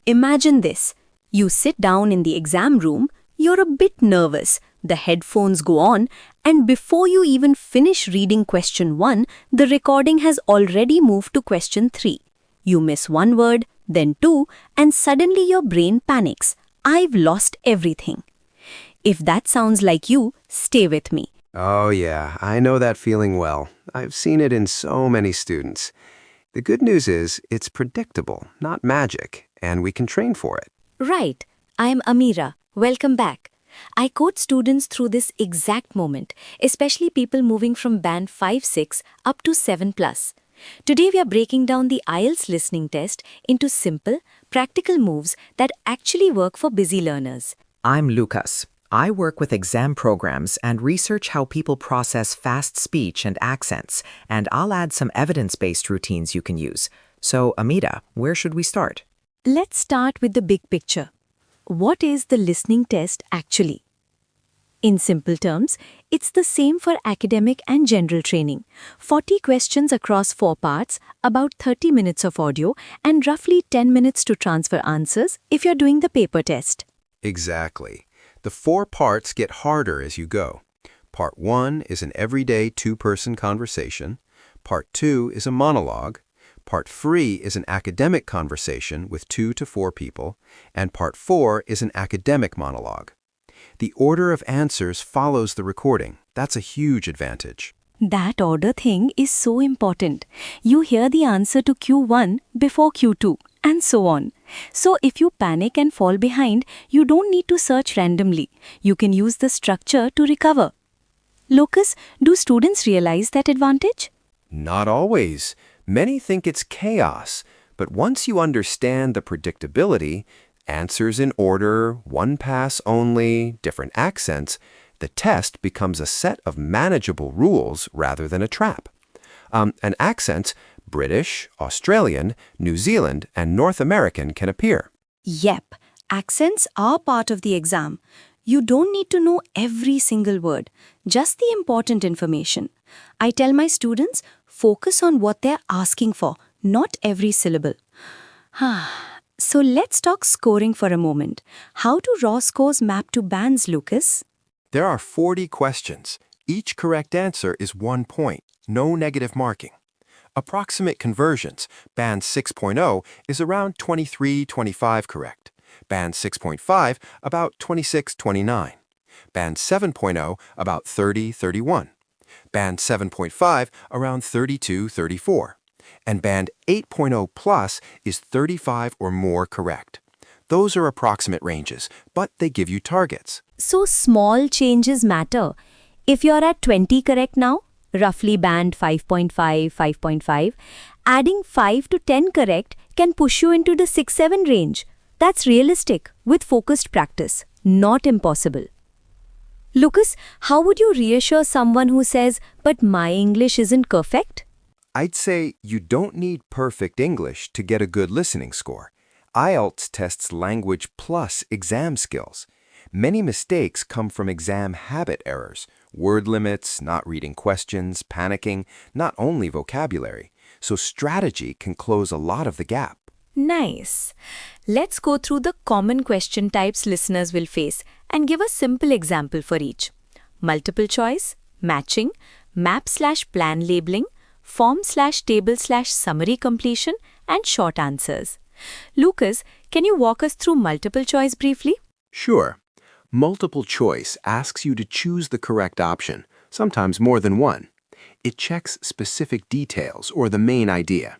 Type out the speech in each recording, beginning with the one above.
Imagine this. You sit down in the exam room, you're a bit nervous, the headphones go on, and before you even finish reading question 1, the recording has already moved to question 3. You miss one word, then 2, and suddenly your brain panics. I've lost everything. If that sounds like you, stay with me. Oh yeah, I know that feeling well. I've seen it in so many students. The good news is it's predictable, not magic, and we can train for it. Right. I am Amira. Welcome back. I coach students through this exact moment, especially people moving from band 5-6 up to 7+. Today we are breaking down the IELTS listening test into simple, practical moves that actually work for busy learners. I'm Lucas. I work with exam programs and research how people process fast speech and accents, and I'll add some evidence-based routines you can use. So, Amita, where should we start? Let's start with the big picture. What is the listening test actually? In simple terms, it's the same for academic and general training. 40 questions across 4 parts, about 30 minutes of audio, and roughly 10 minutes to transfer answers if you're doing the paper test. Exactly. The 4 parts get harder as you go. Part 1 is an everyday 2-person conversation. Part 2 is a monologue. Part 3 is an academic conversation with 2 to 4 people. And Part 4 is an academic monologue. The order of answers follows the recording. That's a huge advantage. That order thing is so important. You hear the answer to Q1 before Q2, and so on. So if you panic and fall behind, you don't need to search randomly. You can use the structure to recover. Lucas, do students realize that advantage? Not always. Many think it's chaos, but once you understand the predictability, answers in order, one pass only, different accents, the test becomes a set of manageable rules rather than a trap. And accents, British, Australian, New Zealand, and North American can appear. Yep, accents are part of the exam. You don't need to know every single word, just the important information. I tell my students, focus on what they're asking for, not every syllable. So let's talk scoring for a moment. How do raw scores map to bands, Lucas? There are 40 questions. Each correct answer is 1 point, no negative marking. Approximate conversions, band 6.0 is around 23-25 correct. Band 6.5, about 26-29. Band 7.0, about 30-31. Band 7.5, around 32-34. And Band 8.0 plus is 35 or more correct. Those are approximate ranges, but they give you targets. So small changes matter. If you're at 20 correct now, roughly band 5.5, 5.5, adding 5 to 10 correct can push you into the 6-7 range. That's realistic with focused practice, not impossible. Lucas, how would you reassure someone who says, but my English isn't perfect? I'd say you don't need perfect English to get a good listening score. IELTS tests language plus exam skills. Many mistakes come from exam habit errors, word limits, not reading questions, panicking, not only vocabulary. So strategy can close a lot of the gap. Nice. Let's go through the common question types listeners will face and give a simple example for each. Multiple choice, matching, map/plan labeling, form/table/summary completion, and short answers. Lucas, can you walk us through multiple choice briefly? Sure. Multiple choice asks you to choose the correct option, sometimes more than one. It checks specific details or the main idea.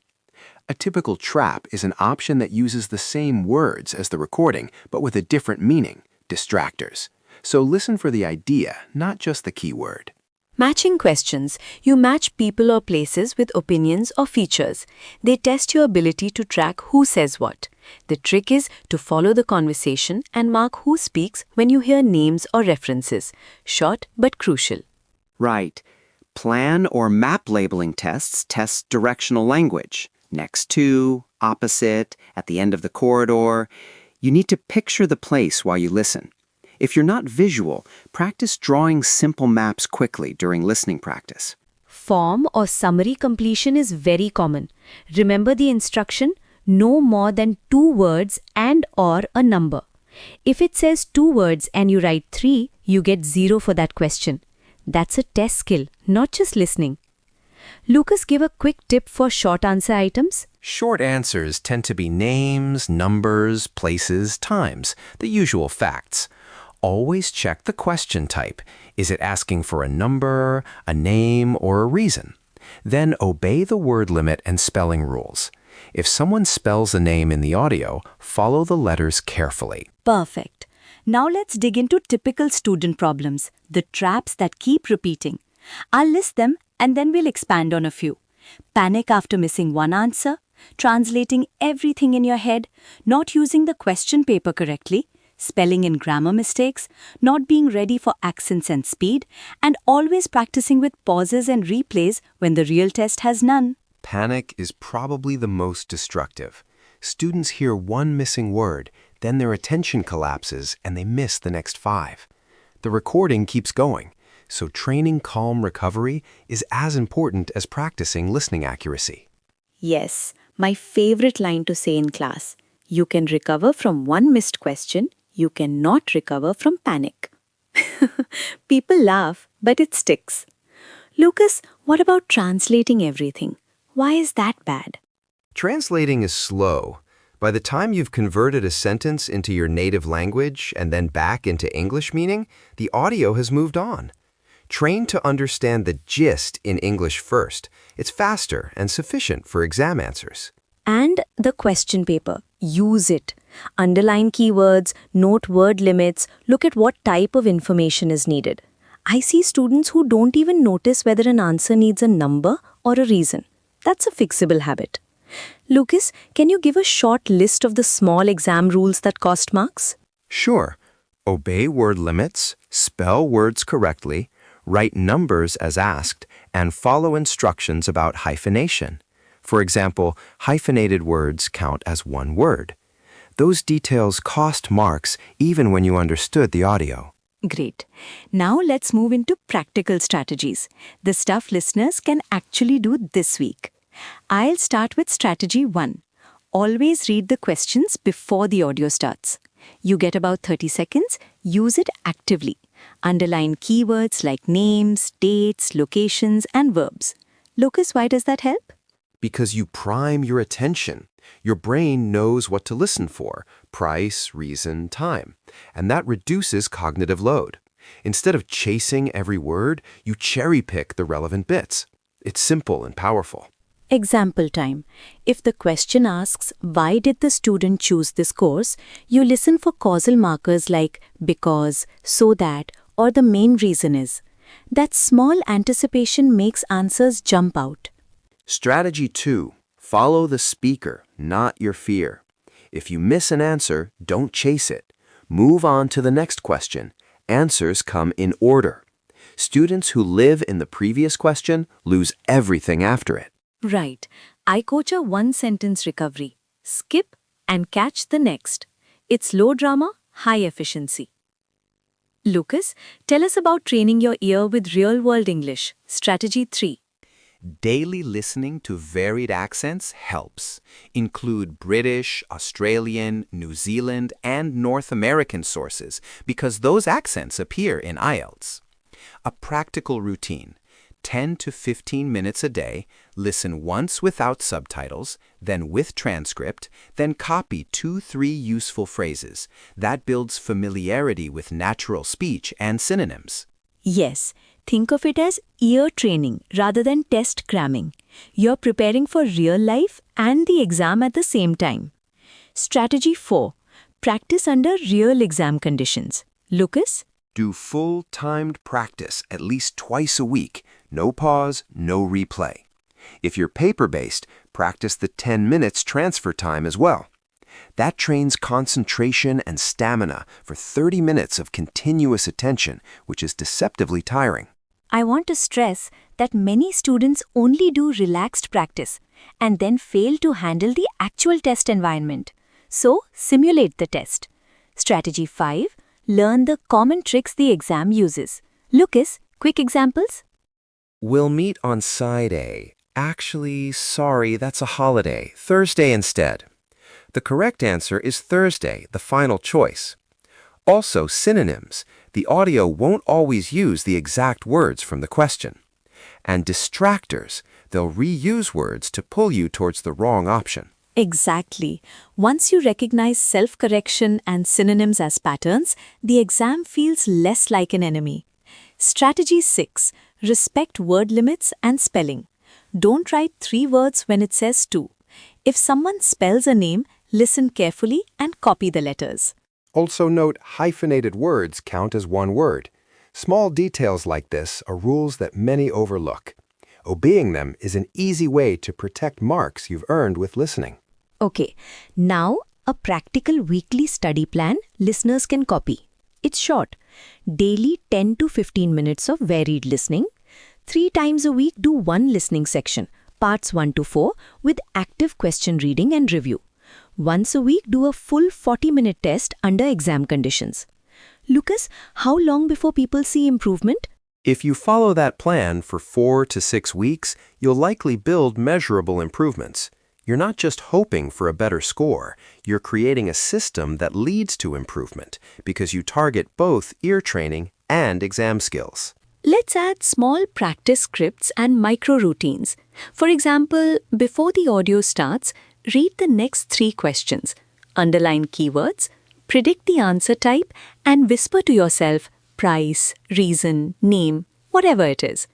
A typical trap is an option that uses the same words as the recording, but with a different meaning, distractors. So listen for the idea, not just the keyword. Matching questions. You match people or places with opinions or features. They test your ability to track who says what. The trick is to follow the conversation and mark who speaks when you hear names or references. Short but crucial. Right. Plan or map labeling tests test directional language. Next to, opposite, at the end of the corridor. You need to picture the place while you listen. If you're not visual, practice drawing simple maps quickly during listening practice. Form or summary completion is very common. Remember the instruction? No more than 2 words and or a number. If it says 2 words and you write 3, you get 0 for that question. That's a test skill, not just listening. Lucas, give a quick tip for short answer items. Short answers tend to be names, numbers, places, times, the usual facts. Always check the question type. Is it asking for a number, a name, or a reason? Then obey the word limit and spelling rules. If someone spells a name in the audio, follow the letters carefully. Perfect. Now let's dig into typical student problems, the traps that keep repeating. I'll list them and then we'll expand on a few. Panic after missing one answer, translating everything in your head, not using the question paper correctly, spelling and grammar mistakes, not being ready for accents and speed, and always practicing with pauses and replays when the real test has none. Panic is probably the most destructive. Students hear one missing word, then their attention collapses and they miss the next 5. The recording keeps going, so training calm recovery is as important as practicing listening accuracy. Yes, my favorite line to say in class. You can recover from one missed question, you cannot recover from panic. People laugh, but it sticks. Lucas, what about translating everything? Why is that bad? Translating is slow. By the time you've converted a sentence into your native language and then back into English meaning, the audio has moved on. Train to understand the gist in English first. It's faster and sufficient for exam answers. And the question paper. Use it. Underline keywords, note word limits, look at what type of information is needed. I see students who don't even notice whether an answer needs a number or a reason. That's a fixable habit. Lucas, can you give a short list of the small exam rules that cost marks? Sure. Obey word limits, spell words correctly, write numbers as asked, and follow instructions about hyphenation. For example, hyphenated words count as one word. Those details cost marks even when you understood the audio. Great. Now let's move into practical strategies. The stuff listeners can actually do this week. I'll start with strategy 1. Always read the questions before the audio starts. You get about 30 seconds, use it actively. Underline keywords like names, dates, locations, and verbs. Lucas, why does that help? Because you prime your attention. Your brain knows what to listen for: price, reason, time. And that reduces cognitive load. Instead of chasing every word, you cherry-pick the relevant bits. It's simple and powerful. Example time. If the question asks, why did the student choose this course, you listen for causal markers like because, so that, or the main reason is. That small anticipation makes answers jump out. Strategy 2. Follow the speaker, not your fear. If you miss an answer, don't chase it. Move on to the next question. Answers come in order. Students who live in the previous question lose everything after it. Right. I coach a one-sentence recovery. Skip and catch the next. It's low drama, high efficiency. Lucas, tell us about training your ear with real-world English. Strategy 3. Daily listening to varied accents helps. Include British, Australian, New Zealand, and North American sources because those accents appear in IELTS. A practical routine. 10 to 15 minutes a day, listen once without subtitles, then with transcript, then copy 2-3 useful phrases. That builds familiarity with natural speech and synonyms. Yes, think of it as ear training rather than test cramming. You're preparing for real life and the exam at the same time. Strategy 4. Practice under real exam conditions. Lucas? Do full timed practice at least twice a week. No pause, no replay. If you're paper-based, practice the 10 minutes transfer time as well. That trains concentration and stamina for 30 minutes of continuous attention, which is deceptively tiring. I want to stress that many students only do relaxed practice and then fail to handle the actual test environment. So, simulate the test. Strategy 5. Learn the common tricks the exam uses. Lucas, quick examples? We'll meet on side A. Actually, sorry, that's a holiday. Thursday instead. The correct answer is Thursday, the final choice. Also, synonyms. The audio won't always use the exact words from the question. And distractors. They'll reuse words to pull you towards the wrong option. Exactly. Once you recognize self-correction and synonyms as patterns, the exam feels less like an enemy. Strategy 6. Respect word limits and spelling. Don't write 3 words when it says 2. If someone spells a name, listen carefully and copy the letters. Also note hyphenated words count as one word. Small details like this are rules that many overlook. Obeying them is an easy way to protect marks you've earned with listening. Okay, now a practical weekly study plan listeners can copy. It's short. Daily 10 to 15 minutes of varied listening. 3 times a week do one listening section, parts 1 to 4, with active question reading and review. Once a week do a full 40-minute test under exam conditions. Lucas, how long before people see improvement? If you follow that plan for 4 to 6 weeks, you'll likely build measurable improvements. You're not just hoping for a better score, you're creating a system that leads to improvement because you target both ear training and exam skills. Let's add small practice scripts and micro routines. For example, before the audio starts, read the next 3 questions, underline keywords, predict the answer type, and whisper to yourself, price, reason, name, whatever it is.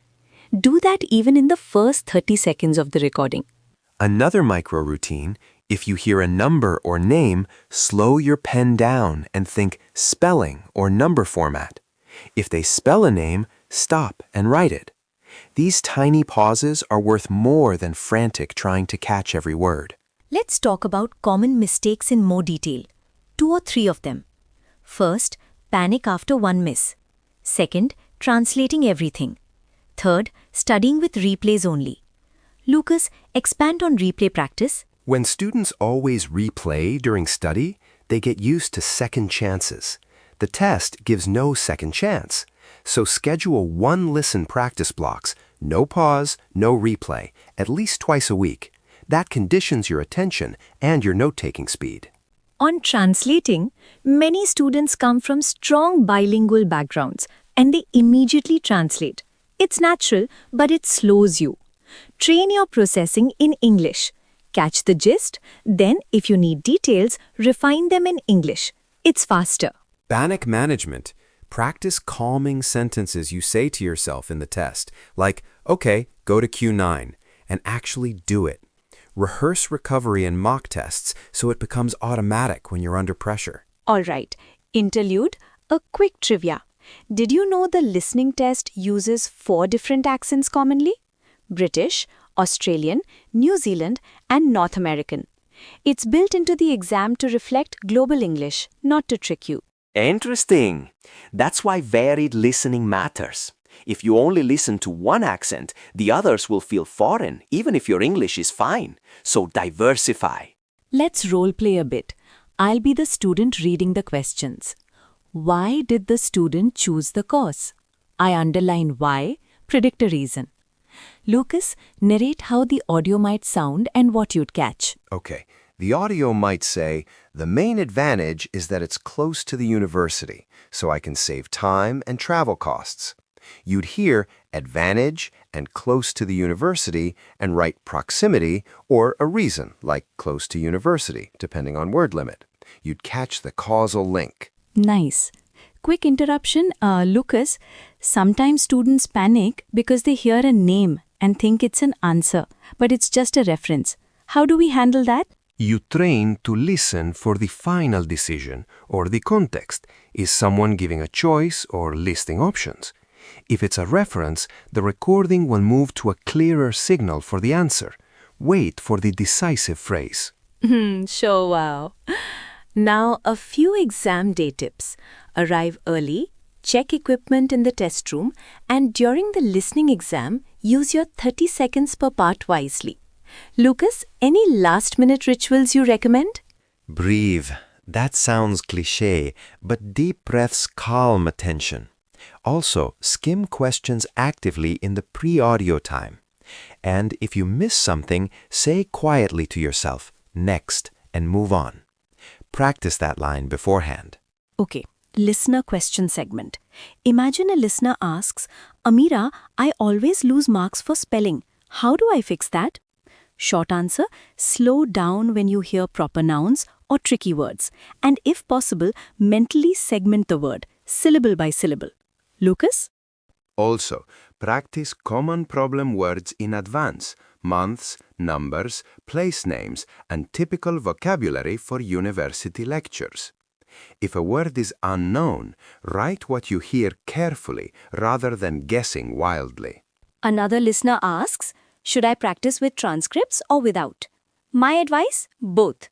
Do that even in the first 30 seconds of the recording. Another micro routine, if you hear a number or name, slow your pen down and think spelling or number format. If they spell a name, stop and write it. These tiny pauses are worth more than frantic trying to catch every word. Let's talk about common mistakes in more detail. 2 or 3 of them. First, panic after one miss. Second, translating everything. Third, studying with replays only. Lucas, expand on replay practice. When students always replay during study, they get used to second chances. The test gives no second chance. So schedule 1 listen practice blocks, no pause, no replay, at least twice a week. That conditions your attention and your note-taking speed. On translating, many students come from strong bilingual backgrounds and they immediately translate. It's natural, but it slows you. Train your processing in English. Catch the gist, then if you need details, refine them in English. It's faster. Panic management. Practice calming sentences you say to yourself in the test, like, okay, go to Q9, and actually do it. Rehearse recovery in mock tests so it becomes automatic when you're under pressure. All right, interlude, a quick trivia. Did you know the listening test uses 4 different accents commonly? British, Australian, New Zealand, and North American. It's built into the exam to reflect global English, not to trick you. Interesting. That's why varied listening matters. If you only listen to one accent, the others will feel foreign, even if your English is fine. So diversify. Let's role play a bit. I'll be the student reading the questions. Why did the student choose the course? I underline why, predict a reason. Lucas, narrate how the audio might sound and what you'd catch. Okay, the audio might say, the main advantage is that it's close to the university, so I can save time and travel costs. You'd hear advantage and close to the university and write proximity or a reason, like close to university, depending on word limit. You'd catch the causal link. Nice. Quick interruption, Lucas. Sometimes students panic because they hear a name and think it's an answer, but it's just a reference. How do we handle that? You train to listen for the final decision or the context. Is someone giving a choice or listing options? If it's a reference, the recording will move to a clearer signal for the answer. Wait for the decisive phrase. Sure, wow. Now, a few exam day tips. Arrive early, check equipment in the test room, and during the listening exam, use your 30 seconds per part wisely. Lucas, any last-minute rituals you recommend? Breathe. That sounds cliché, but deep breaths calm attention. Also, skim questions actively in the pre-audio time. And if you miss something, say quietly to yourself, next, and move on. Practice that line beforehand. Okay, listener question segment. Imagine a listener asks, Amira, I always lose marks for spelling. How do I fix that? Short answer, slow down when you hear proper nouns or tricky words. And if possible, mentally segment the word, syllable by syllable. Lucas? Also, practice common problem words in advance, months, numbers, place names, and typical vocabulary for university lectures. If a word is unknown, write what you hear carefully rather than guessing wildly. Another listener asks, should I practice with transcripts or without? My advice? Both.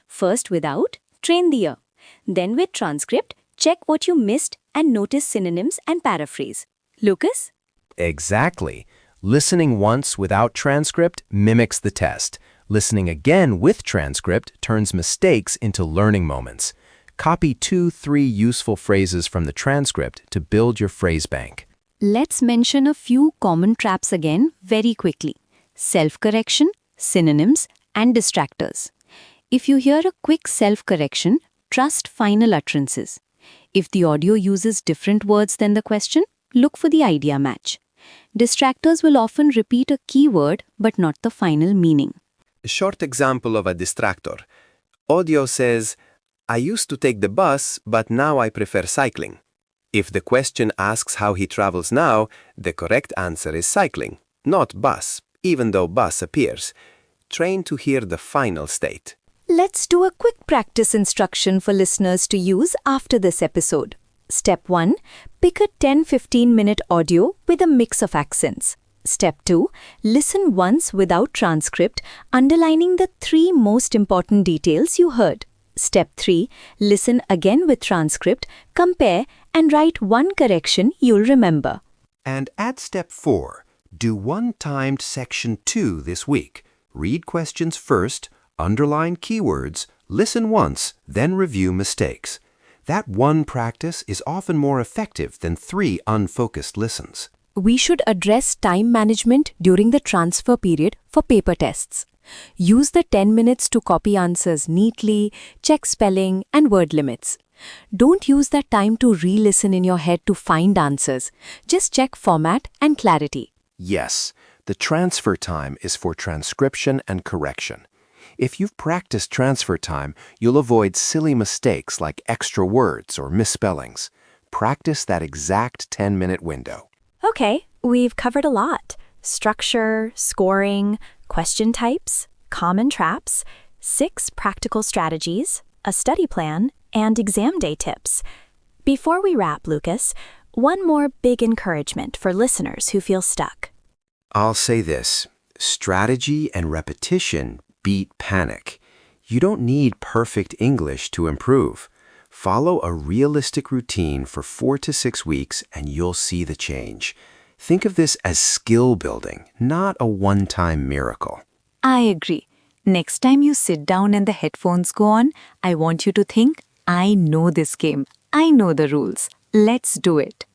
First without, train the ear. Then with transcript, check what you missed and notice synonyms and paraphrase. Lucas? Exactly. Listening once without transcript mimics the test. Listening again with transcript turns mistakes into learning moments. Copy 2-3 useful phrases from the transcript to build your phrase bank. Let's mention a few common traps again very quickly. Self-correction, synonyms, and distractors. If you hear a quick self-correction, trust final utterances. If the audio uses different words than the question, look for the idea match. Distractors will often repeat a key word but not the final meaning. A short example of a distractor. Audio says, I used to take the bus, but now I prefer cycling. If the question asks how he travels now, the correct answer is cycling, not bus, even though bus appears. Train to hear the final state. Let's do a quick practice instruction for listeners to use after this episode. Step 1. Pick a 10-15 minute audio with a mix of accents. Step 2. Listen once without transcript, underlining the 3 most important details you heard. Step 3. Listen again with transcript, compare, and write one correction you'll remember. And at step 4, do one timed section 2 this week. Read questions first, underline keywords, listen once, then review mistakes. That one practice is often more effective than 3 unfocused listens. We should address time management during the transfer period for paper tests. Use the 10 minutes to copy answers neatly, check spelling and word limits. Don't use that time to re-listen in your head to find answers. Just check format and clarity. Yes, the transfer time is for transcription and correction. If you've practiced transfer time, you'll avoid silly mistakes like extra words or misspellings. Practice that exact 10-minute window. Okay, we've covered a lot. Structure, scoring, question types, common traps, 6 practical strategies, a study plan, and exam day tips. Before we wrap, Lucas, one more big encouragement for listeners who feel stuck. I'll say this, strategy and repetition beat panic. You don't need perfect English to improve. Follow a realistic routine for 4 to 6 weeks and you'll see the change. Think of this as skill building, not a one-time miracle. I agree. Next time you sit down and the headphones go on, I want you to think, I know this game. I know the rules. Let's do it.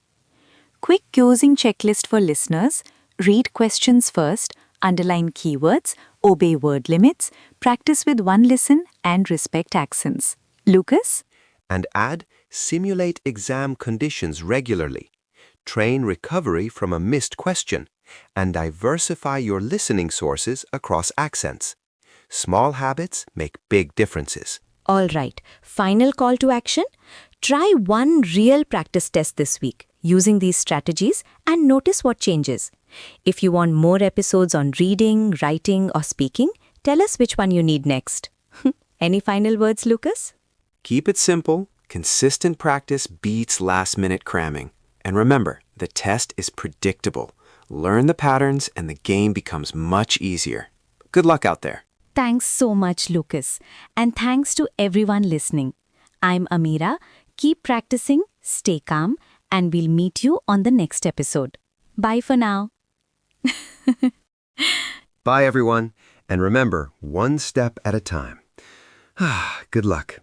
Quick closing checklist for listeners. Read questions first, underline keywords, obey word limits, practice with one listen, and respect accents. Lucas? And add, simulate exam conditions regularly. Train recovery from a missed question, and diversify your listening sources across accents. Small habits make big differences. All right, final call to action. Try one real practice test this week using these strategies and notice what changes. If you want more episodes on reading, writing, or speaking, tell us which one you need next. Any final words, Lucas? Keep it simple. Consistent practice beats last-minute cramming. And remember, the test is predictable. Learn the patterns and the game becomes much easier. Good luck out there. Thanks so much, Lucas. And thanks to everyone listening. I'm Amira. Keep practicing, stay calm, and we'll meet you on the next episode. Bye for now. Bye, everyone. And remember, one step at a time. Good luck.